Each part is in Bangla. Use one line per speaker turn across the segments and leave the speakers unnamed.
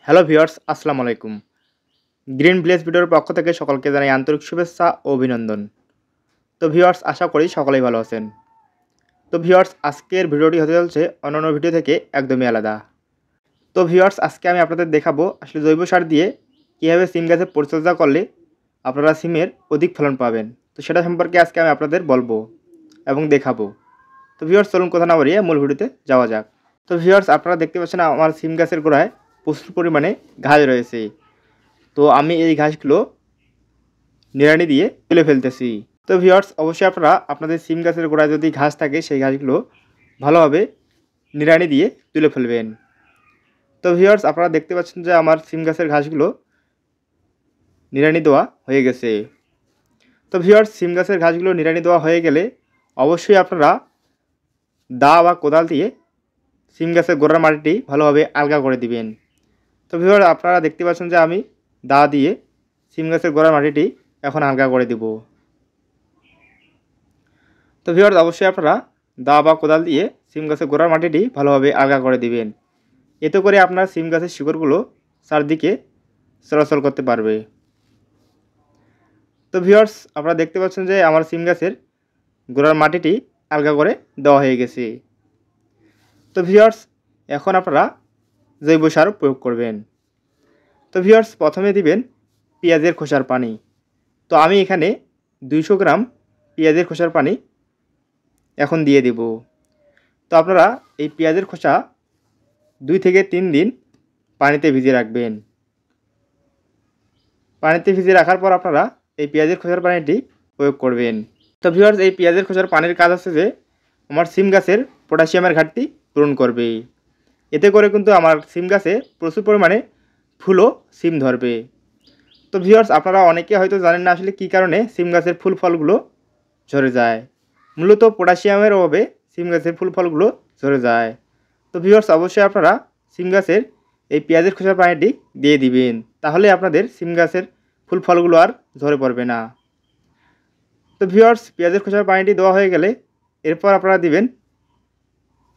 হ্যালো ভিউয়ার্স, আসসালামু আলাইকুম। গ্রিন ভিলেজ ভিডিওর পক্ষ থেকে সকলকে জানাই আন্তরিক শুভেচ্ছা ও অভিনন্দন। তো ভিউয়ার্স, আশা করি সকলেই ভালো আছেন। তো ভিউয়ার্স, আজকের ভিডিওটি হতে চলছে অন্যান্য ভিডিও থেকে একদমই আলাদা। তো ভিউয়ার্স, আজকে আমি আপনাদের দেখাবো আসলে জৈব সার দিয়ে কীভাবে সিম গাছের পরিচর্যা করলে আপনারা সিমের অধিক ফলন পাবেন। তো সেটা সম্পর্কে আজকে আমি আপনাদের বলবো এবং দেখাবো। তো ভিউয়ার্স, চলুন কথা না বাড়িয়ে মূল ভিডিওতে যাওয়া যাক। তো ভিউয়ার্স, আপনারা দেখতে পাচ্ছেন আমার সিম গাছের গোড়ায় প্রচুর পরিমাণে ঘাস রয়েছে। তো আমি এই ঘাসগুলো নিড়ানি দিয়ে তুলে ফেলতেছি। তো ভিউয়ার্স, অবশ্যই আপনারা আপনাদের সিম গাছের গোড়ায় যদি ঘাস থাকে সেই ঘাসগুলো ভালোভাবে নিড়ানি দিয়ে তুলে ফেলবেন। তো ভিউয়ার্স, আপনারা দেখতে পাচ্ছেন যে আমার সিম গাছের ঘাসগুলো নিড়ানি দেওয়া হয়ে গেছে। তো ভিউয়ার্স, সিম গাছের ঘাসগুলো নিড়ানি দেওয়া হয়ে গেলে অবশ্যই আপনারা দা বা কোদাল দিয়ে সিম গাছের গোড়ার মাটিটি ভালোভাবে আলগা করে দিবেন। তো ভিউয়ার্স, আপনারা দেখতে পাচ্ছেন যে আমি দা দিয়ে সিম গাছের গোড়ার মাটিটি এখন আলগা করে দিব। তো ভিউয়ার্স, অবশ্যই আপনারা দা বা কোদাল দিয়ে সিম গাছের গোড়ার মাটিটি ভালোভাবে আলগা করে দিবেন। এতে করে আপনার সিম গাছের শিকড়গুলো চারদিকে চলাচল করতে পারবে। তো ভিউয়ার্স, আপনারা দেখতে পাচ্ছেন যে আমার সিম গাছের গোড়ার মাটিটি আলগা করে দেওয়া হয়ে গেছে। তো ভিউয়ার্স, এখন আপনারা জৈব সার প্রয়োগ করবেন। তো ভিউয়ার্স, প্রথমে দিবেন পেঁয়াজের খোসার পানি। তো আমি এখানে 200 গ্রাম পেঁয়াজের খোসার পানি এখন দিয়ে দেব। তো আপনারা এই পেঁয়াজের খোসা 2 থেকে 3 দিন পানিতে ভিজিয়ে রাখবেন। পানিতে ভিজিয়ে রাখার পর আপনারা এই পেঁয়াজের খোসার পানিটি প্রয়োগ করবেন। তো ভিউয়ার্স, এই পেঁয়াজের খোসার পানির কাজ হচ্ছে যে আমার সিম গাছের পটাশিয়ামের ঘাটতি পূরণ করবে। এতে করে কিন্তু আমার সিম গাছে প্রচুর পরিমাণে ফুল ও সিম ধরবে। তো ভিউয়ার্স, আপনারা অনেকে হয়তো জানেন না আসলে কী কারণে সিম গাছের ফুল ফলগুলো ঝরে যায়। মূলত পটাশিয়ামের অভাবে সিম গাছের ফুল ফলগুলো ঝরে যায়। তো ভিউয়ার্স, অবশ্যই আপনারা সিম গাছের এই পেঁয়াজের খোসার পানিটি দিয়ে দিবেন, তাহলে আপনাদের সিম গাছের ফুল ফলগুলো আর ঝরে পড়বে না। তো ভিউয়ার্স, পেঁয়াজের খোসার পানিটি দেওয়া হয়ে গেলে এরপর আপনারা দিবেন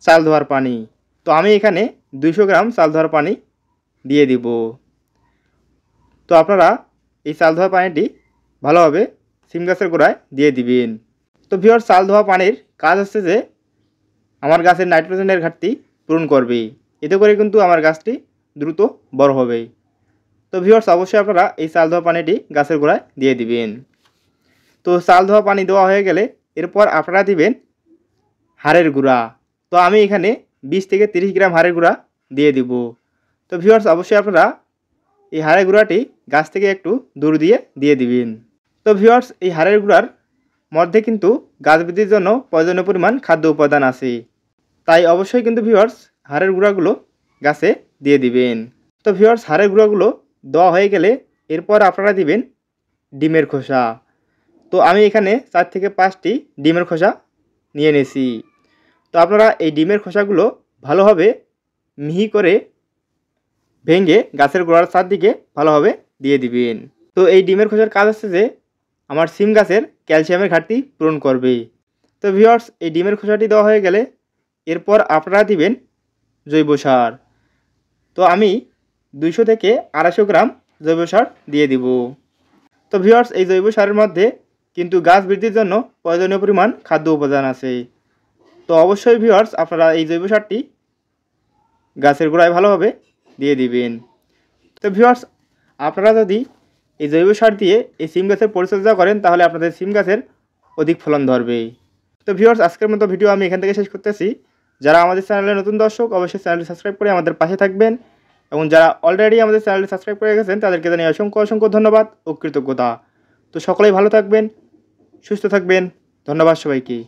চাল ধোয়ার পানি। তো আমি এখানে 200 গ্রাম চাল ধোয়ার পানি দিয়ে দিব। তো আপনারা এই চাল ধোয়া পানিটি ভালোভাবে সিম গাছের গোড়ায় দিয়ে দিবেন। তো ভিউয়ার্স, চাল ধোয়া পানির কাজ হচ্ছে যে আমার গাছের নাইট্রোজেনের ঘাটতি পূরণ করবে। এতে করে কিন্তু আমার গাছটি দ্রুত বড় হবে। তো ভিউয়ার্স, অবশ্যই আপনারা এই চাল ধোয়া পানিটি গাছের গোড়ায় দিয়ে দিবেন। তো চাল ধোয়া পানি দেওয়া হয়ে গেলে এরপর আপনারা দিবেন হাড়ের গুঁড়া। তো আমি এখানে 20 থেকে 30 গ্রাম হাড়ের গুঁড়া দিয়ে দিব। তো ভিউয়ার্স, অবশ্যই আপনারা এই হাড়ের গুঁড়াটি গাছ থেকে একটু দূর দিয়ে দিবেন। তো ভিউয়ার্স, এই হাড়ের গুঁড়ার মধ্যে কিন্তু গাছ বৃদ্ধির জন্য প্রয়োজনীয় পরিমাণ খাদ্য উপাদান আছে। তাই অবশ্যই কিন্তু ভিউয়ার্স হাড়ের গুঁড়াগুলো গাছে দিয়ে দিবেন। তো ভিউয়ার্স, হাড়ের গুঁড়াগুলো দেওয়া হয়ে গেলে এরপর আপনারা দিবেন ডিমের খোসা। তো আমি এখানে 4 থেকে 5টি ডিমের খোসা নিয়ে নিয়েছি। তো আপনারা এই ডিমের খোসাগুলো ভালোভাবে মিহি করে ভেঙে গাছের গোড়ার চারদিকে ভালোভাবে দিয়ে দিবেন। তো এই ডিমের খোসার কাজ হচ্ছে যে আমার সিম গাছের ক্যালসিয়ামের ঘাটতি পূরণ করবে। তো ভিউয়ার্স, এই ডিমের খোসাটি দেওয়া হয়ে গেলে এরপর আপনারা দিবেন জৈব সার। তো আমি 200 থেকে 250 গ্রাম জৈব সার দিয়ে দিব। তো ভিউয়ার্স, এই জৈব সারের মধ্যে কিন্তু গাছ বৃদ্ধির জন্য প্রয়োজনীয় পরিমাণ খাদ্য উপাদান আছে। তো অবশ্যই ভিউয়ার্স, আপনারা এই জৈব সারটি গাছের গোড়ায় ভালোভাবে দিয়ে দিবেন। তো ভিউয়ার্স, আপনারা যদি এই জৈব সার দিয়ে এই সিম গাছের পরিচর্যা করেন তাহলে আপনাদের সিম গাছের অধিক ফলন ধরবে। তো ভিউয়ার্স, আজকের মতো ভিডিও আমি এখান থেকে শেষ করতেছি। যারা আমাদের চ্যানেলে নতুন দর্শক অবশ্যই চ্যানেলটি সাবস্ক্রাইব করে আমাদের পাশে থাকবেন, এবং যারা অলরেডি আমাদের চ্যানেলটি সাবস্ক্রাইব করে গেছেন তাদেরকে জানিয়ে অসংখ্য ধন্যবাদ ও কৃতজ্ঞতা। তো সকলেই ভালো থাকবেন, সুস্থ থাকবেন। ধন্যবাদ সবাইকে।